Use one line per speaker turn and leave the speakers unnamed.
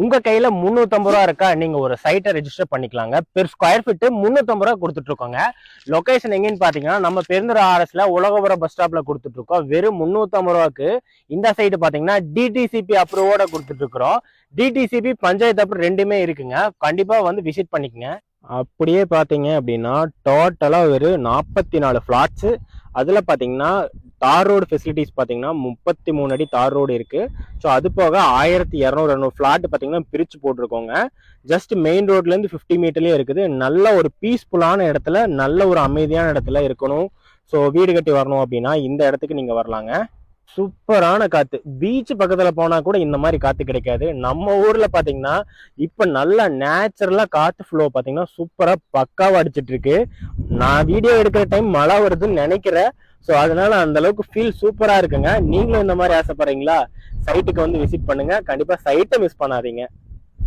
உங்க கையில 350 ரூபா இருக்கா, நீங்க ஒரு சைட்டை ரெஜிஸ்டர் பண்ணிக்கலாங்க. பெர் ஸ்கொயர் ஃபீட் 350 ரூபா கொடுத்துட்டு இருக்கோங்க. லொகேஷன் எங்கன்னு பாத்தீங்கன்னா நம்ம பெருந்துறை RSல உலகபுரம் பஸ் ஸ்டாப்ல கொடுத்துட்டு இருக்கோம். வெறும் 350 ரூபாய்க்கு இந்த சைட்டு பாத்தீங்கன்னா DTCP அப்ரூவோட கொடுத்துட்டு இருக்கிறோம். DTCP பஞ்சாயத்து அப்ரூவ் ரெண்டுமே இருக்குங்க. கண்டிப்பா வந்து விசிட் பண்ணிக்கங்க. அப்படியே பாத்தீங்க அப்படின்னா டோட்டலா ஒரு 44 பிளாட்ஸ். அதுல பாத்தீங்கன்னா தார் ரோடு ஃபெசிலிட்டிஸ் பார்த்தீங்கன்னா 33 அடி தார் ரோடு இருக்கு. ஸோ அது போக 1200 ஃபிளாட் பார்த்தீங்கன்னா பிரிச்சு போட்டிருக்கோங்க. ஜஸ்ட் மெயின் ரோட்ல இருந்து 50 மீட்டர்லயே இருக்குது. நல்ல ஒரு பீஸ்ஃபுல்லான இடத்துல, நல்ல ஒரு அமைதியான இடத்துல இருக்கணும். ஸோ வீடு கட்டி வரணும் அப்படின்னா இந்த இடத்துக்கு நீங்க வரலாங்க. சூப்பரான காத்து. பீச் பக்கத்துல போனா கூட இந்த மாதிரி காத்து கிடைக்காது. நம்ம ஊர்ல பாத்தீங்கன்னா இப்ப நல்ல நேச்சுரலா காத்து ஃப்ளோ பாத்தீங்கன்னா சூப்பரா பக்காவா அடிச்சிட்டு இருக்கு. நான் வீடியோ எடுக்கிற டைம் மழை வருதுன்னு நினைக்கிறேன். ஸோ அதனால அந்த அளவுக்கு ஃபீல் சூப்பரா இருக்குங்க. நீங்களும் இந்த மாதிரி ஆசைப்படுறீங்களா? சைட்டுக்கு வந்து விசிட் பண்ணுங்க. கண்டிப்பா சைட்டை மிஸ் பண்ணாதீங்க.